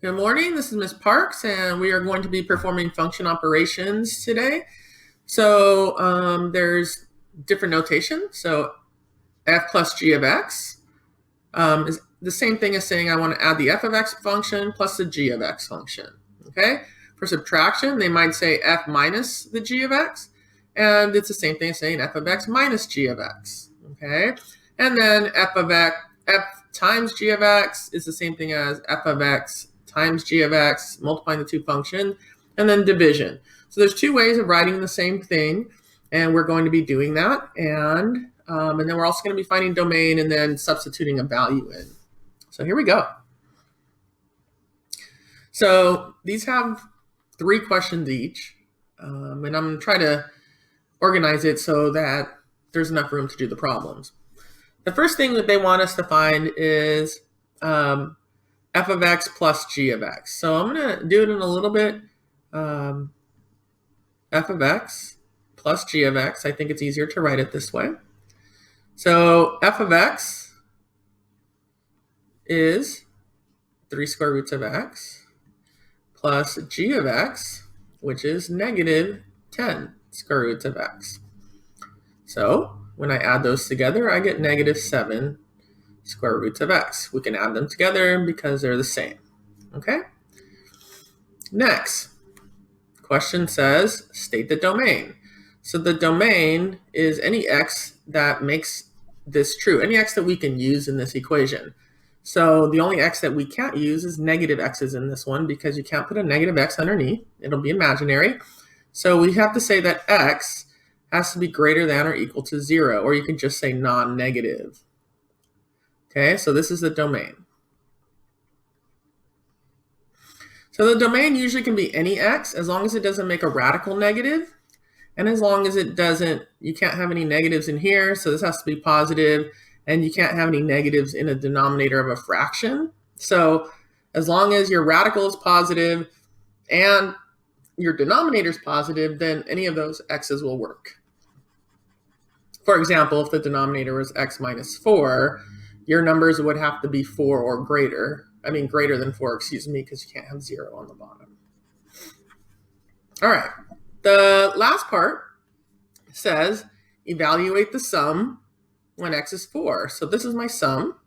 Good morning, this is Ms. Parks, and we are going to be performing function operations today. So there's different notation. So f plus g of x is the same thing as saying I want to add the f of x function plus the g of x function. Okay. For subtraction, they might say f minus the g of x, and it's the same thing as saying f of x minus g of x. Okay. And then f times g of x is the same thing as f of x times g of x, multiplying the two functions, and then division. So there's two ways of writing the same thing, and we're going to be doing that. And then we're also going to be finding domain and then substituting a value in. So here we go. So these have 3 questions each, and I'm going to try to organize it so that there's enough room to do the problems. The first thing that they want us to find is f of x plus g of x. So I'm going to do it in a little bit. F of x plus g of x. I think it's easier to write it this way. So f of x is 3 square roots of x plus g of x, which is negative 10 square roots of x. So when I add those together, I get negative 7 square roots of x. We can add them together because they're the same. Okay? Next, question says, state the domain. So the domain is any x that makes this true, any x that we can use in this equation. So the only x that we can't use is negative x's in this one because you can't put a negative x underneath. It'll be imaginary. So we have to say that x has to be greater than or equal to 0, or you can just say non-negative. Okay, so this is the domain. So the domain usually can be any x as long as it doesn't make a radical negative, and as long as it doesn't, you can't have any negatives in here, so this has to be positive, and you can't have any negatives in a denominator of a fraction. So as long as your radical is positive and your denominator is positive, then any of those x's will work. For example, if the denominator was x minus 4, your numbers would have to be 4 or greater. I mean, greater than 4, excuse me, because you can't have 0 on the bottom. All right. The last part says evaluate the sum when x is 4. So this is my sum.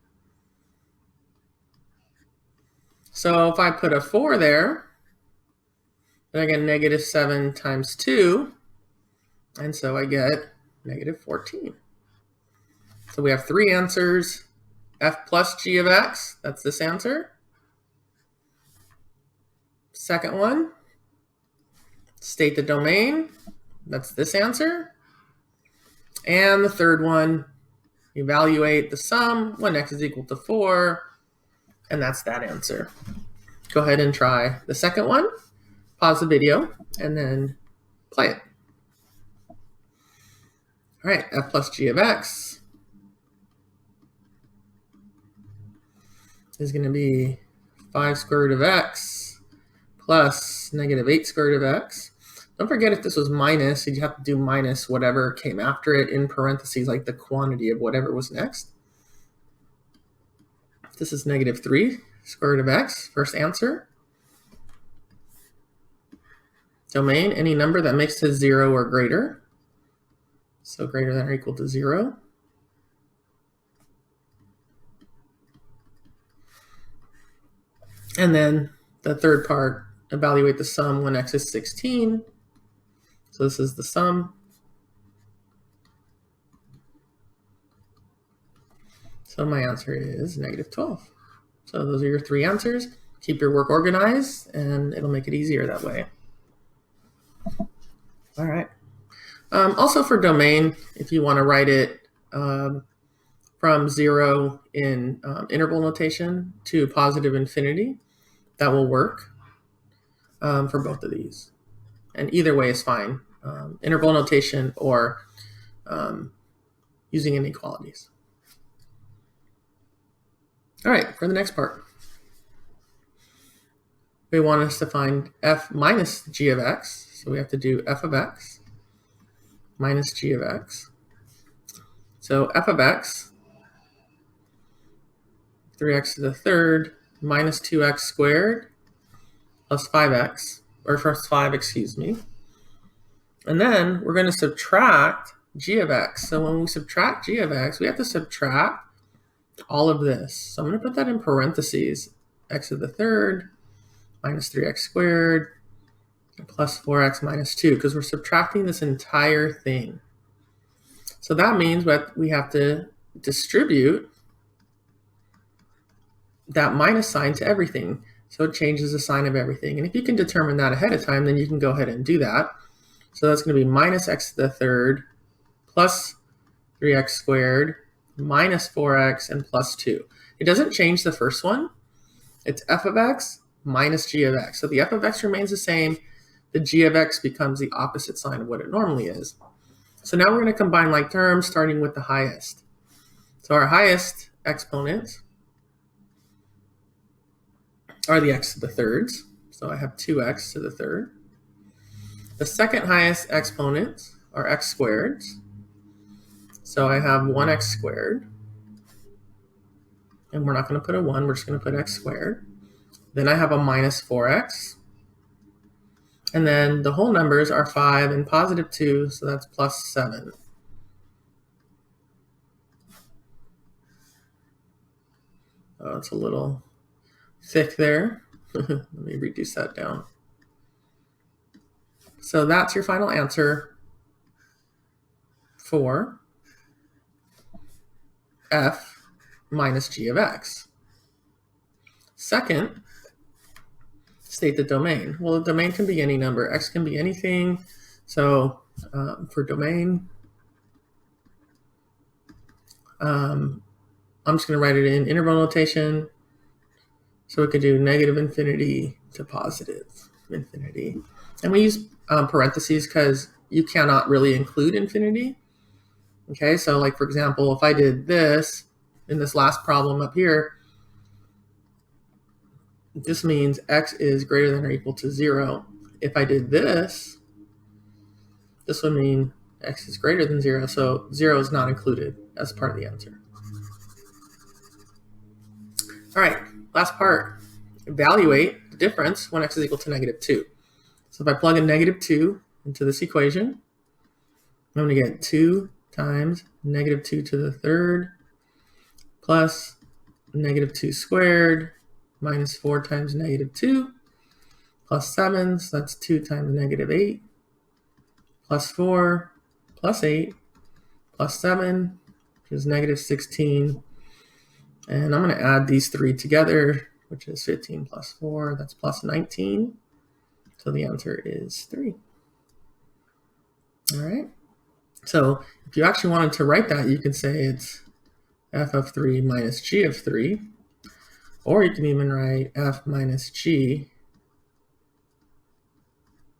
So if I put a 4 there, then I get negative 7 times 2. And so I get negative 14. So we have 3 answers. F plus g of x, that's this answer. Second one, state the domain, that's this answer. And the third one, evaluate the sum when x is equal to 4, and that's that answer. Go ahead and try the second one, pause the video, and then play it. All right, f plus g of x is going to be 5 square root of x plus negative 8 square root of x. Don't forget, if this was minus, you'd have to do minus whatever came after it in parentheses, like the quantity of whatever was next. This is negative 3 square root of x, first answer. Domain, any number that makes to 0 or greater. So greater than or equal to 0. And then the third part, evaluate the sum when x is 16. So this is the sum. So my answer is negative 12. So those are your 3 answers. Keep your work organized, and it'll make it easier that way. All right. Also for domain, if you want to write it from 0 in interval notation to positive infinity, that will work for both of these. And either way is fine, interval notation or using inequalities. All right, for the next part, they want us to find f minus g of x. So we have to do f of x minus g of x. So f of x, 3x to the third minus 2x squared plus 5x, or plus 5, excuse me. And then we're going to subtract g of x. So when we subtract g of x, we have to subtract all of this. So I'm going to put that in parentheses. X to the third minus 3x squared plus 4x minus 2, because we're subtracting this entire thing. So that means that we have to distribute that minus sign to everything. So it changes the sign of everything. And if you can determine that ahead of time, then you can go ahead and do that. So that's going to be minus x to the third plus 3x squared minus 4x and plus 2. It doesn't change the first one. It's f of x minus g of x. So the f of x remains the same. The g of x becomes the opposite sign of what it normally is. So now we're going to combine like terms starting with the highest. So our highest exponents are the x to the thirds. So I have 2x to the third. The second highest exponents are x squareds. So I have 1x squared. And we're not going to put a 1, we're just going to put x squared. Then I have a minus 4x. And then the whole numbers are 5 and positive 2, so that's plus 7. Oh, it's a little thick there. Let me reduce that down. So that's your final answer for f minus g of x. Second, state the domain. Well, the domain can be any number. X can be anything. So for domain, I'm just going to write it in interval notation. So we could do negative infinity to positive infinity. And we use parentheses because you cannot really include infinity. Okay, so like for example, if I did this in this last problem up here, this means x is greater than or equal to 0. If I did this, this would mean x is greater than 0, so 0 is not included as part of the answer. All right, last part. Evaluate the difference when x is equal to negative 2. So if I plug in negative 2 into this equation, I'm going to get 2 times negative 2 to the third plus negative 2 squared minus 4 times negative 2 plus 7, so that's 2 times negative 8 plus 4 plus 8 plus 7, which is negative 16. And I'm going to add these three together, which is 15 plus 4, that's plus 19. So the answer is 3. All right. So if you actually wanted to write that, you could say it's f of 3 minus g of 3. Or you can even write f minus g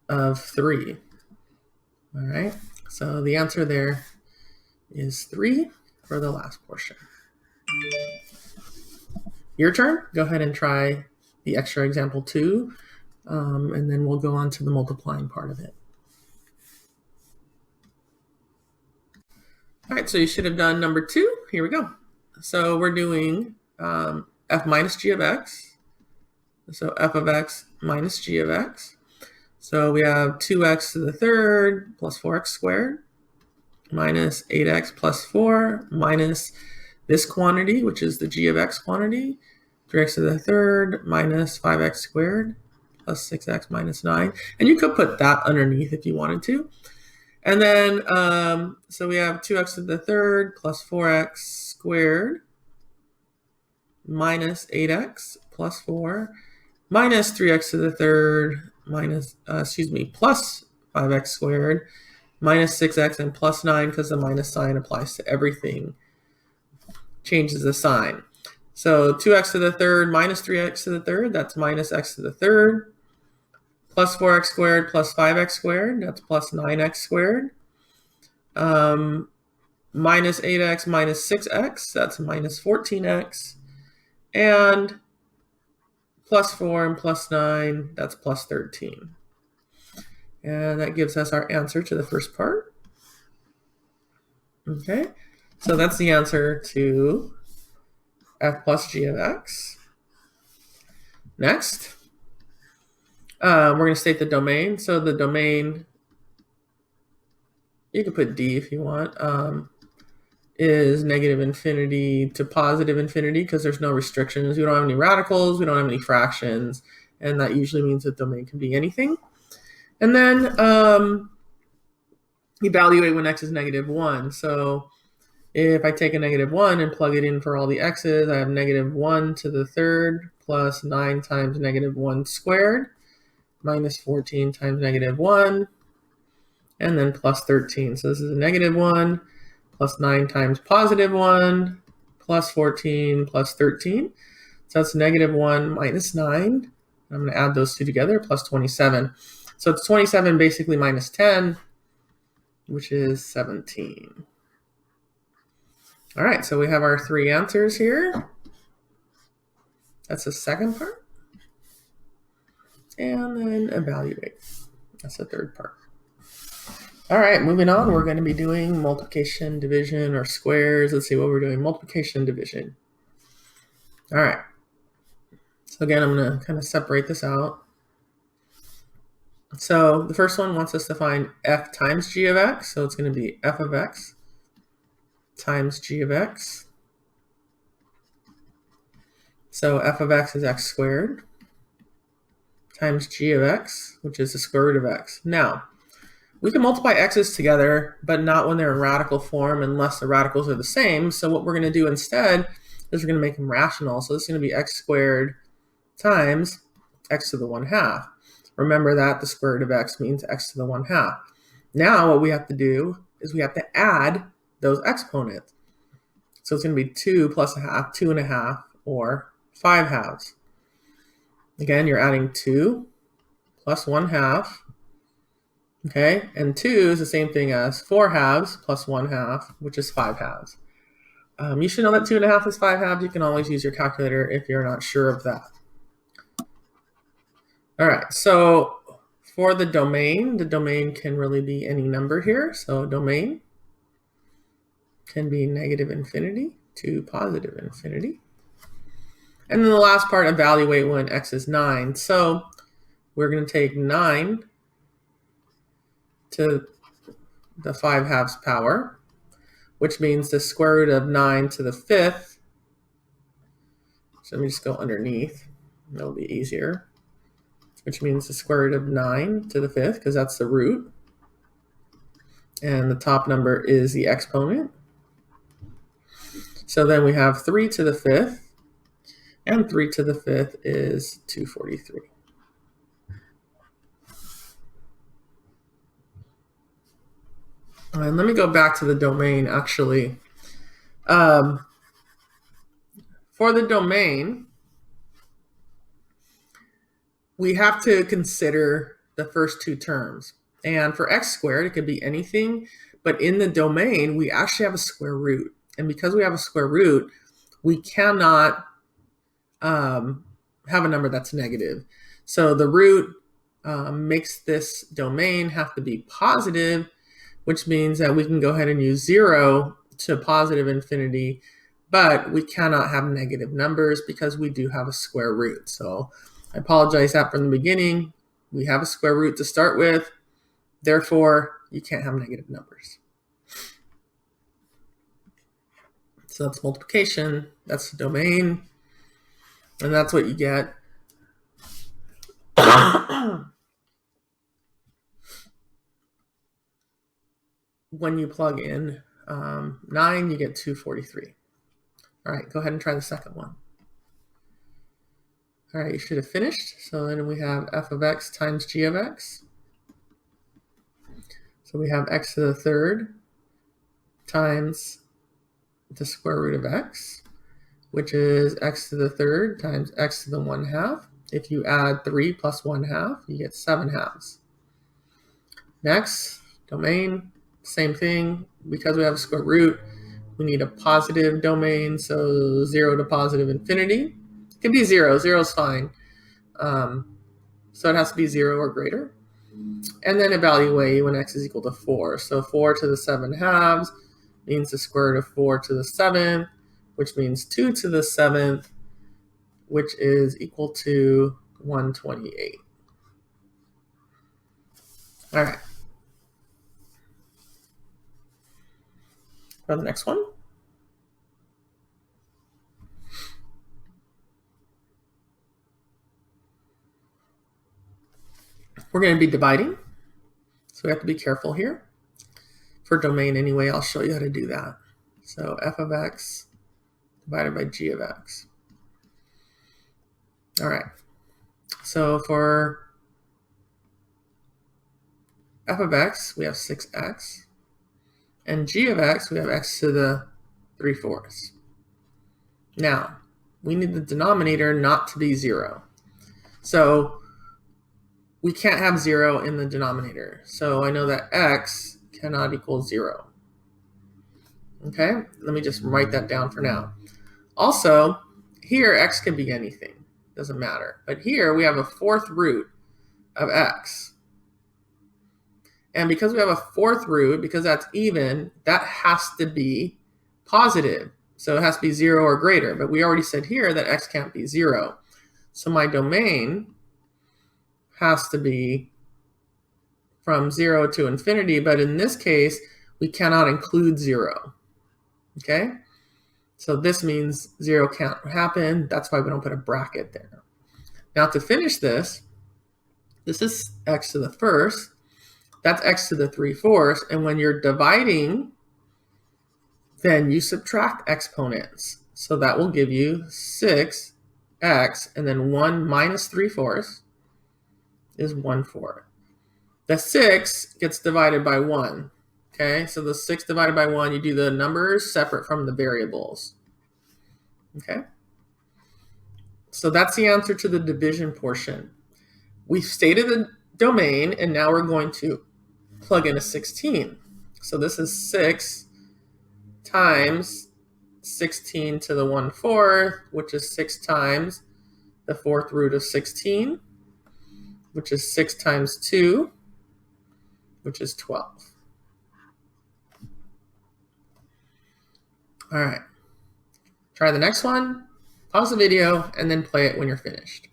of 3. All right. So the answer there is 3 for the last portion. Your turn. Go ahead and try the extra example 2, and then we'll go on to the multiplying part of it. All right, so you should have done number 2. Here we go. So we're doing f minus g of x. So f of x minus g of x. So we have 2x to the third plus 4x squared minus 8x plus 4 minus this quantity, which is the g of x quantity, 3x to the third minus 5x squared plus 6x minus 9. And you could put that underneath if you wanted to. And then, so we have 2x to the third plus 4x squared minus 8x plus 4 minus 3x to the third minus, plus 5x squared minus 6x and plus 9, because the minus sign applies to everything. Changes the sign. So 2x to the third minus 3x to the third, that's minus x to the third, plus 4x squared plus 5x squared, that's plus 9x squared, minus 8x minus 6x, that's minus 14x, and plus 4 and plus 9, that's plus 13. And that gives us our answer to the first part. Okay, so that's the answer to f plus g of x. Next, We're going to state the domain. So the domain, you can put D if you want, is negative infinity to positive infinity because there's no restrictions. We don't have any radicals. We don't have any fractions. And that usually means the domain can be anything. And then evaluate when x is -1. So if I take a -1 and plug it in for all the x's, I have -1 to the third plus 9 times -1 squared minus 14 times -1 and then plus 13. So this is a -1 plus 9 times +1 plus 14 plus 13. So that's -1 minus 9. I'm going to add those two together, plus 27. So it's 27 basically minus 10, which is 17. All right, so we have our three answers here. That's the second part. And then evaluate. That's the third part. All right, moving on, we're going to be doing multiplication, division, or squares. Let's see what we're doing. Multiplication, division. All right. So again, I'm going to kind of separate this out. So the first one wants us to find f times g of x. So it's going to be f of x times g of x. So f of x is x squared times g of x, which is the square root of x. Now, we can multiply x's together, but not when they're in radical form unless the radicals are the same. So what we're going to do instead is we're going to make them rational. So this is going to be x squared times x to the 1/2. Remember that the square root of x means x to the 1/2. Now what we have to do is we have to add those exponents. So it's going to be 2 plus 1/2, 2 1/2, or 5/2. Again, you're adding 2 plus 1/2. Okay, and 2 is the same thing as 4/2 plus 1/2, which is 5/2. You should know that 2 1/2 is 5/2. You can always use your calculator if you're not sure of that. All right, so for the domain can really be any number here. So domain can be -infinity to positive infinity. And then the last part, evaluate when x is 9. So we're going to take 9 to the 5/2 power, which means the square root of 9 to the 5th. So let me just go underneath. That'll be easier. Which means the square root of 9 to the 5th, because that's the root. And the top number is the exponent. So then we have 3 to the 5th, and 3 to the 5th is 243. And let me go back to the domain, actually. For the domain, we have to consider the first two terms. And for x squared, it could be anything. But in the domain, we actually have a square root. And because we have a square root, we cannot have a number that's negative. So the root makes this domain have to be positive, which means that we can go ahead and use 0 to positive infinity, but we cannot have negative numbers because we do have a square root. So I apologize that from the beginning. We have a square root to start with. Therefore, you can't have negative numbers. So that's multiplication. That's the domain. And that's what you get. When you plug in 9, you get 243. All right, go ahead and try the second one. All right, you should have finished. So then we have f of x times g of x. So we have x to the third times the square root of x, which is x to the third times x to the 1/2. If you add 3 plus 1/2, you get 7/2. Next, domain, same thing. Because we have a square root, we need a positive domain, so 0 to positive infinity. It can be 0. 0 is fine. So it has to be 0 or greater. And then evaluate when x is equal to 4. So 4 to the 7/2 means the square root of 4 to the 7th, which means 2 to the 7th, which is equal to 128. All right. For the next one. We're going to be dividing, so we have to be careful here. For domain anyway, I'll show you how to do that. So f of x divided by g of x. All right. So for f of x, we have 6x. And g of x, we have x to the 3/4. Now, we need the denominator not to be 0. So we can't have 0 in the denominator. So I know that x cannot equal 0. Okay, let me just write that down for now. Also, here x can be anything. Doesn't matter. But here we have a 4th root of x. And because we have a 4th root, because that's even, that has to be positive. So it has to be 0 or greater. But we already said here that x can't be 0. So my domain has to be from 0 to infinity. But in this case, we cannot include 0. Okay? So this means 0 can't happen. That's why we don't put a bracket there. Now to finish this, this is x to the 1st. That's x to the 3/4. And when you're dividing, then you subtract exponents. So that will give you 6x, and then 1 minus 3/4 is 1/4. The 6 gets divided by 1. Okay, so the 6 divided by 1, you do the numbers separate from the variables. Okay, so that's the answer to the division portion. We've stated the domain, and now we're going to plug in a 16. So this is 6 times 16 to the 1/4, which is 6 times the 4th root of 16, which is 6 times 2, which is 12. All right. Try the next one, pause the video, and then play it when you're finished.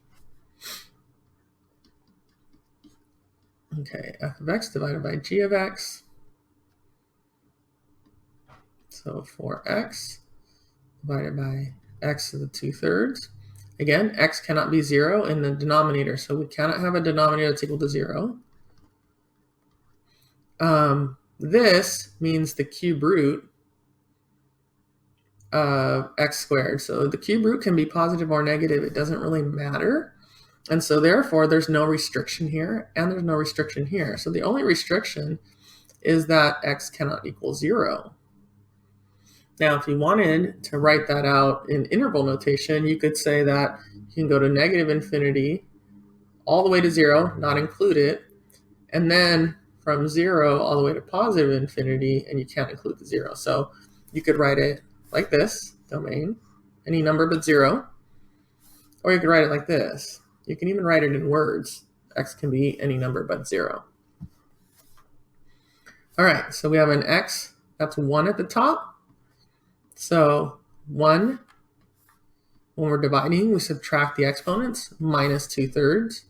Okay, f of x divided by g of x. So 4x divided by x to the 2/3. Again, x cannot be 0 in the denominator, so we cannot have a denominator that's equal to 0. This means the cube root of x squared. So the cube root can be positive or negative. It doesn't really matter. And so therefore, there's no restriction here, and there's no restriction here. So the only restriction is that x cannot equal 0. Now, if you wanted to write that out in interval notation, you could say that you can go to negative infinity all the way to 0, not include it, and then from 0 all the way to positive infinity, and you can't include the 0. So you could write it like this, domain, any number but 0, or you could write it like this. You can even write it in words. X can be any number but 0. All right, so we have an x, that's 1 at the top. So 1, when we're dividing, we subtract the exponents, minus 2/3.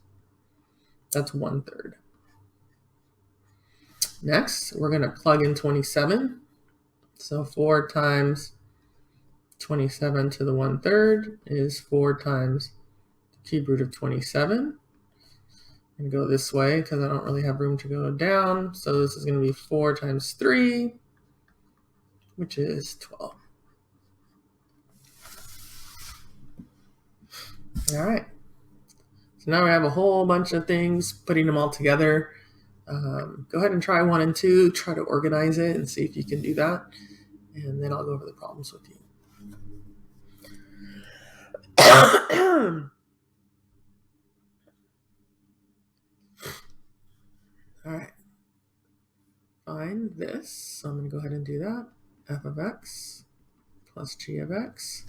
That's 1/3. Next, we're going to plug in 27. So 4 times 27 to the 1/3 is 4 times the cube root of 27. And go this way because I don't really have room to go down. So this is going to be 4 times 3, which is 12. All right. So now we have a whole bunch of things, putting them all together. Go ahead and try 1 and 2. Try to organize it and see if you can do that. And then I'll go over the problems with you. All right. Find this. So I'm going to go ahead and do that. F of x plus g of x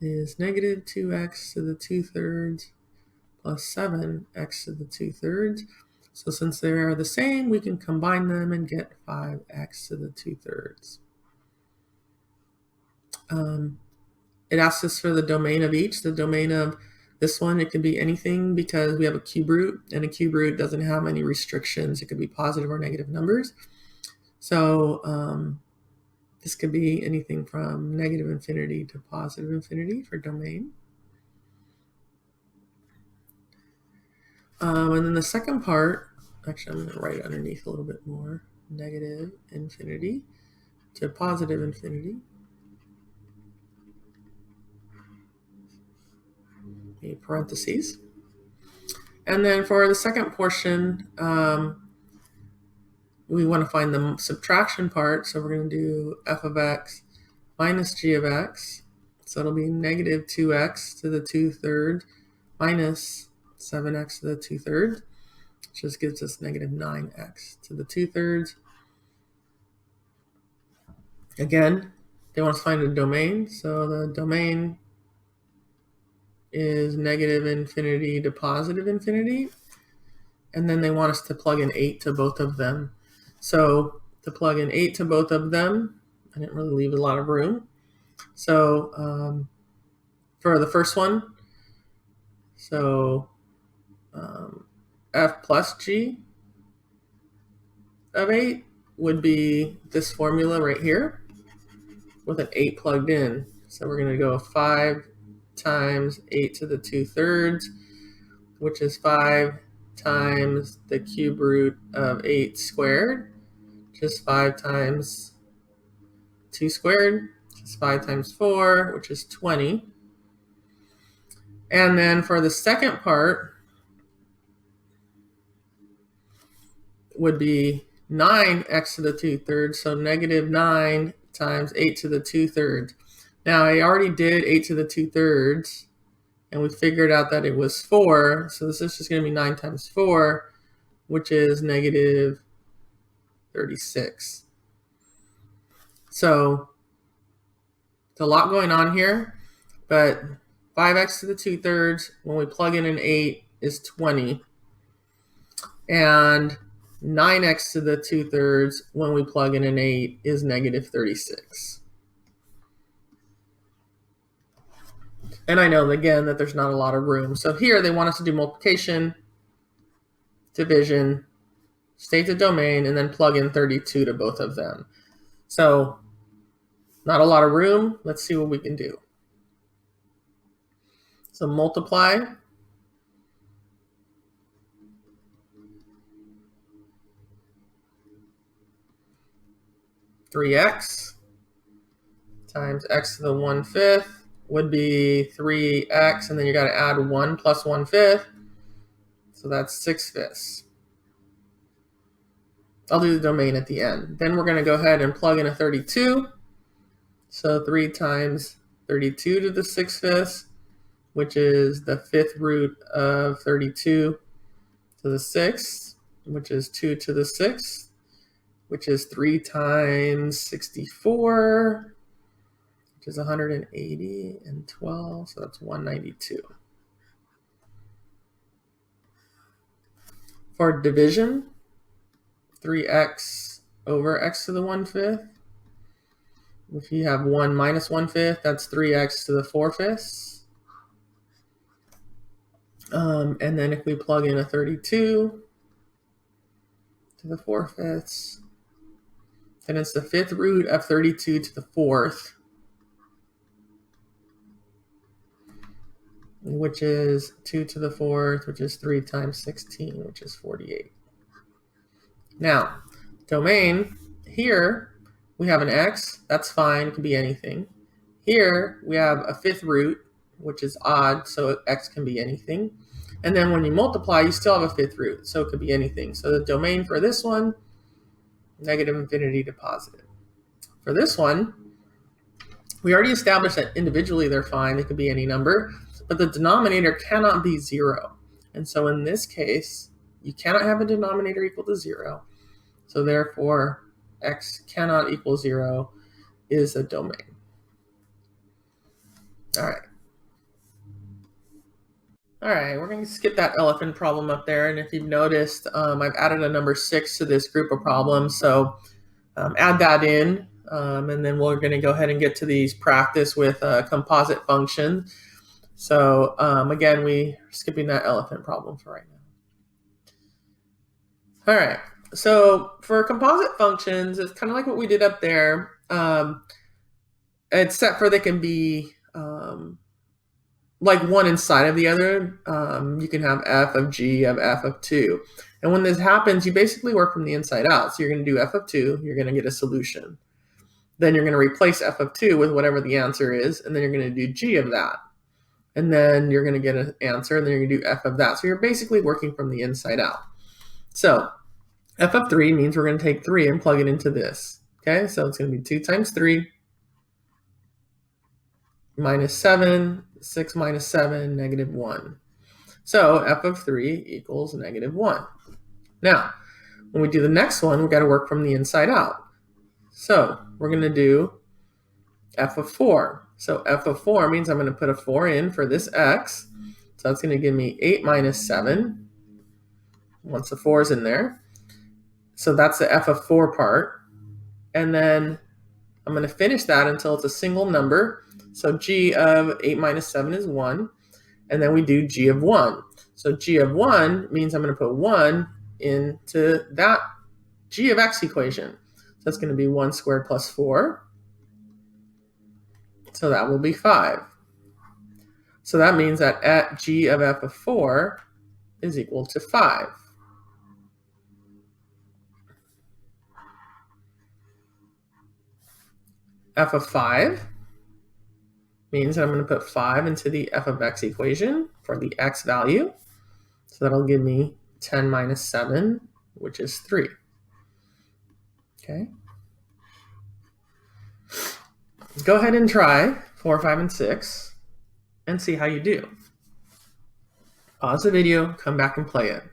is negative 2x to the 2/3 plus 7x to the 2/3. So since they are the same, we can combine them and get 5x to the 2/3. It asks us for the domain of each. The domain of This one, it can be anything because we have a cube root, and a cube root doesn't have any restrictions. It could be positive or negative numbers. So this could be anything from negative infinity to positive infinity for domain. And then the second part, actually I'm going to write it underneath a little bit more, negative infinity to positive infinity. Parentheses. And then for the second portion, we want to find the subtraction part. So we're going to do f of x minus g of x. So it'll be negative 2x to the 2/3 minus 7x to the 2/3, which just gives us negative 9x to the 2/3. Again, they want us to find a domain. So the domain is negative infinity to positive infinity. And then they want us to plug in 8 to both of them. So to plug in 8 to both of them, I didn't really leave a lot of room. So for the first one, so f plus g of 8 would be this formula right here with an 8 plugged in. So we're going to go 5 times 8 to the 2/3, which is 5 times the cube root of 8 squared, which is 5 times 2 squared, which is 5 times 4, which is 20. And then for the second part would be 9x to the 2/3, so negative 9 times 8 to the 2/3. Now I already did 8 to the 2/3, and we figured out that it was 4, so this is just going to be 9 times 4, which is negative 36. So it's a lot going on here, but 5x to the 2/3, when we plug in an 8, is 20. And 9x to the 2/3, when we plug in an 8, is negative 36. And I know, again, that there's not a lot of room. So here they want us to do multiplication, division, state the domain, and then plug in 32 to both of them. So not a lot of room. Let's see what we can do. So multiply. (3x) times x to the 1/5 would be 3x, and then you got to add 1 plus 1/5. So that's 6/5. I'll do the domain at the end. Then we're going to go ahead and plug in a 32. So 3 times 32 to the 6/5, which is the 5th root of 32 to the 6th, which is 2 to the 6th, which is 3 times 64, which is 180 and 12, so that's 192. For division, 3x over x to the 1/5. If you have 1 minus 1/5, that's 3x to the 4/5. And then if we plug in a 32 to the 4/5, then it's the 5th root of 32 to the 4th, which is 2 to the 4th, which is 3 times 16, which is 48. Now, domain, here we have an x, that's fine, it can be anything. Here we have a 5th root, which is odd, so x can be anything. And then when you multiply, you still have a 5th root, so it could be anything. So the domain for this one, negative infinity to positive. For this one, we already established that individually they're fine, they could be any number, but the denominator cannot be 0. And so in this case, you cannot have a denominator equal to 0. So therefore, x cannot equal 0 is a domain. All right. All right, we're going to skip that elephant problem up there. And if you've noticed, I've added a number 6 to this group of problems. So add that in, and then we're going to go ahead and get to these practice with composite functions. So again, we're skipping that elephant problem for right now. All right, so for composite functions, it's kind of like what we did up there, except for they can be like one inside of the other. You can have f of g of f of 2. And when this happens, you basically work from the inside out. So you're going to do f of 2, you're going to get a solution. Then you're going to replace f of 2 with whatever the answer is, and then you're going to do g of that. And then you're going to get an answer, and then you're going to do f of that. So you're basically working from the inside out. So f of 3 means we're going to take 3 and plug it into this. Okay, so it's going to be 2 times 3 minus 7, 6 minus 7, negative 1. So f of 3 equals negative 1. Now, when we do the next one, we've got to work from the inside out. So we're going to do f of 4. So f of 4 means I'm going to put a 4 in for this x. So that's going to give me 8 minus 7 once the 4 is in there. So that's the f of 4 part. And then I'm going to finish that until it's a single number. So g of 8 minus 7 is 1. And then we do g of 1. So g of 1 means I'm going to put 1 into that g of x equation. So that's going to be 1 squared plus 4. So that will be 5. So that means that at g of f of 4 is equal to 5. F of 5 means that I'm going to put 5 into the f of x equation for the x value. So that'll give me 10 minus 7, which is 3. Okay. Go ahead and try 4, 5, and 6 and see how you do. Pause the video, come back and play it.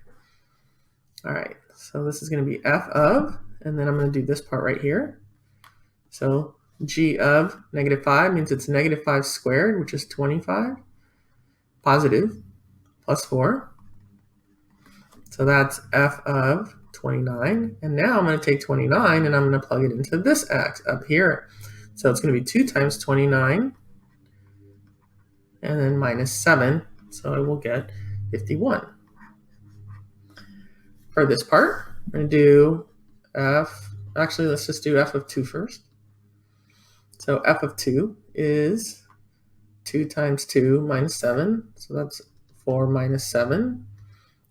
All right, so this is going to be f of, and then I'm going to do this part right here. So g of negative 5 means it's negative 5 squared, which is 25, positive, plus 4. So that's f of 29. And now I'm going to take 29 and I'm going to plug it into this x up here. So it's going to be 2 times 29 and then minus 7. So I will get 51. For this part, we're going to do actually let's just do f of 2 first. So f of 2 is 2 times 2 minus 7. So that's 4 minus 7,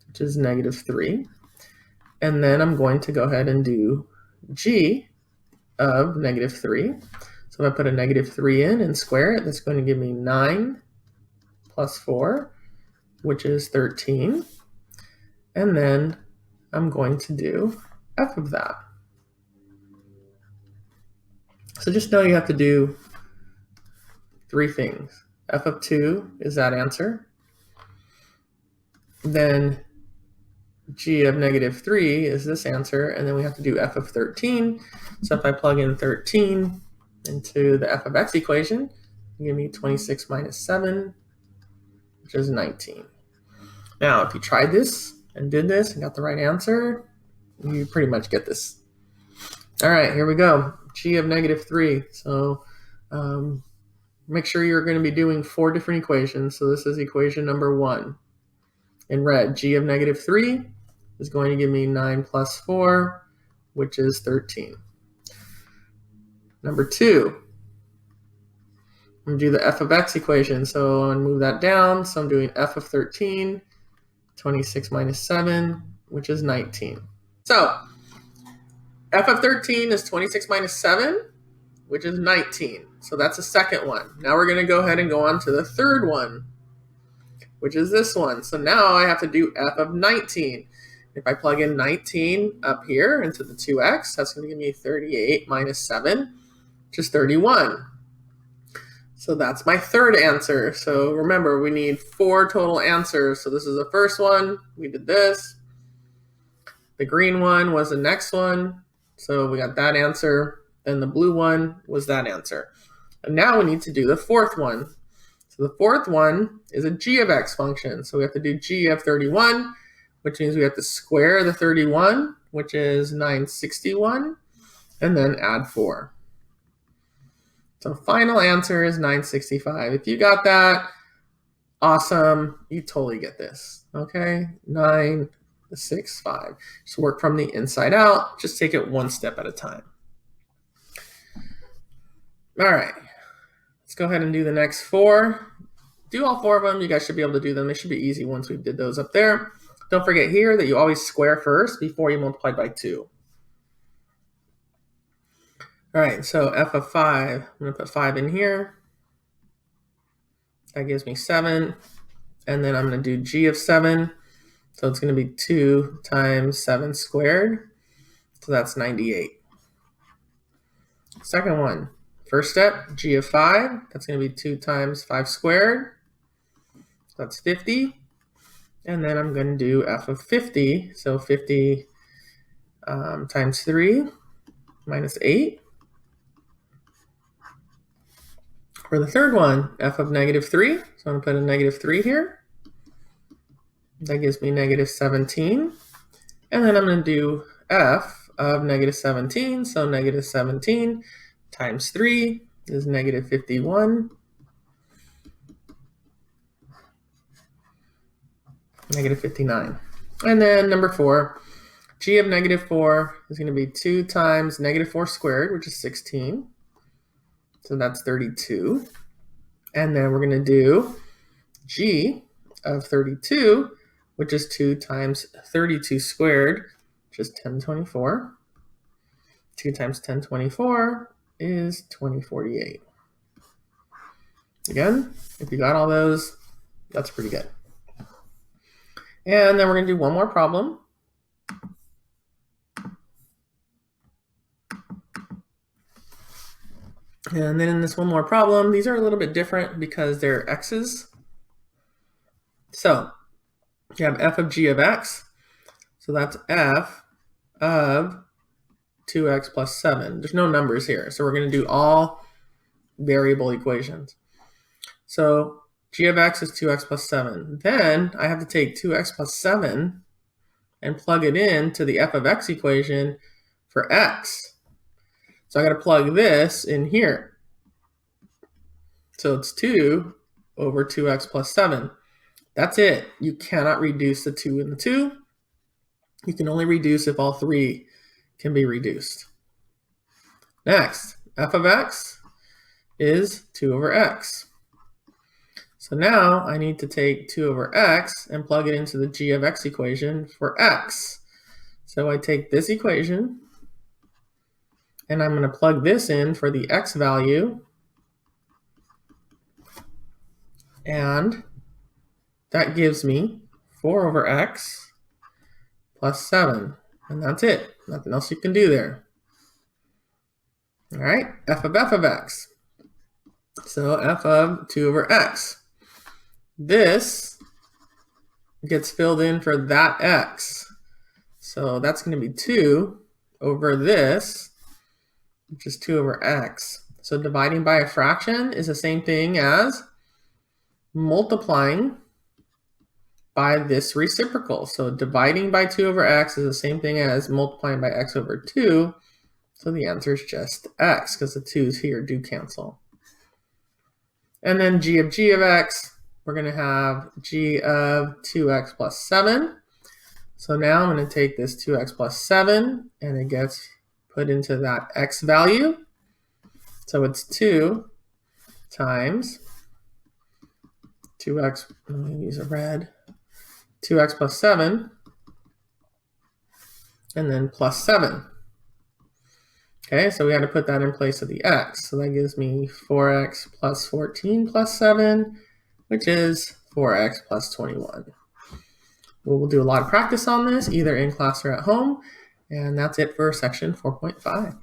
which is negative 3. And then I'm going to go ahead and do g of negative 3. So if I put a negative 3 in and square it, that's going to give me 9 plus 4, which is 13. And then I'm going to do f of that. So just know you have to do 3 things. F of 2 is that answer. Then g of negative 3 is this answer, and then we have to do f of 13. So if I plug in 13 into the f of x equation, give me 26 minus 7, which is 19. Now, if you tried this and did this and got the right answer, you pretty much get this. All right, here we go. G of negative 3. So make sure you're going to be doing 4 different equations. So this is equation number 1. In red, g of negative 3 is going to give me 9 plus 4, which is 13. Number 2, I'm going to do the f of x equation. So I'm going to move that down. So I'm doing f of 13, 26 minus 7, which is 19. So f of 13 is 26 minus 7, which is 19. So that's the second one. Now we're going to go ahead and go on to the third one, which is this one. So now I have to do f of 19. If I plug in 19 up here into the 2x, that's going to give me 38 minus 7, which is 31. So that's my third answer. So remember, we need 4 total answers. So this is the first one. We did this. The green one was the next one. So we got that answer. Then the blue one was that answer. And now we need to do the fourth one. So the fourth one is a g of x function. So we have to do g of 31, which means we have to square the 31, which is 961, and then add 4. So final answer is 965. If you got that, Awesome. You totally get this. Okay. 9, 6, 5. Just work from the inside out. Just take it one step at a time. All right. Let's go ahead and do the next 4. Do all 4 of them. You guys should be able to do them. They should be easy once we did those up there. Don't forget here that you always square first before you multiply by 2. All right, so f of 5, I'm going to put 5 in here. That gives me 7. And then I'm going to do g of 7. So it's going to be 2 times 7 squared. So that's 98. Second one, first step, g of 5. That's going to be 2 times 5 squared. So that's 50. And then I'm going to do f of 50. So 50 times 3 minus 8. For the third one, f of negative 3. So I'm going to put a negative 3 here. That gives me negative 17. And then I'm going to do f of negative 17. So negative 17 times 3 is negative 51. Negative 59. And then number 4, g of negative 4 is going to be 2 times negative 4 squared, which is 16. So that's 32. And then we're going to do g of 32, which is 2 times 32 squared, which is 1024. 2 times 1024 is 2048. Again, if you got all those, that's pretty good. And then we're going to do one more problem. And then in this one more problem, these are a little bit different because they're x's. So you have f of g of x. So that's f of 2x plus 7. There's no numbers here. So we're going to do all variable equations. So g of x is 2x plus 7. Then I have to take 2x plus 7 and plug it in to the f of x equation for x. So I got to plug this in here. So it's 2 over 2x plus 7. That's it. You cannot reduce the 2 and the 2. You can only reduce if all 3 can be reduced. Next, f of x is 2 over x. So now I need to take 2 over x and plug it into the g of x equation for x. So I take this equation, and I'm going to plug this in for the x value, and that gives me 4 over x plus 7. And that's it. Nothing else you can do there. All right, f of x. So f of 2 over x. This gets filled in for that x. So that's going to be 2 over this, which is 2 over x. So dividing by a fraction is the same thing as multiplying by this reciprocal. So dividing by 2 over x is the same thing as multiplying by x over 2. So the answer is just x, because the 2's here do cancel. And then g of x, we're going to have g of 2x plus 7. So now I'm going to take this 2x plus 7, and it gets put into that x value. So it's 2 times 2x, let me use a red, 2x plus 7, and then plus 7. Okay, so we had to put that in place of the x. So that gives me 4x plus 14 plus 7, which is 4x plus 21. We'll do a lot of practice on this, either in class or at home. And that's it for section 4.5.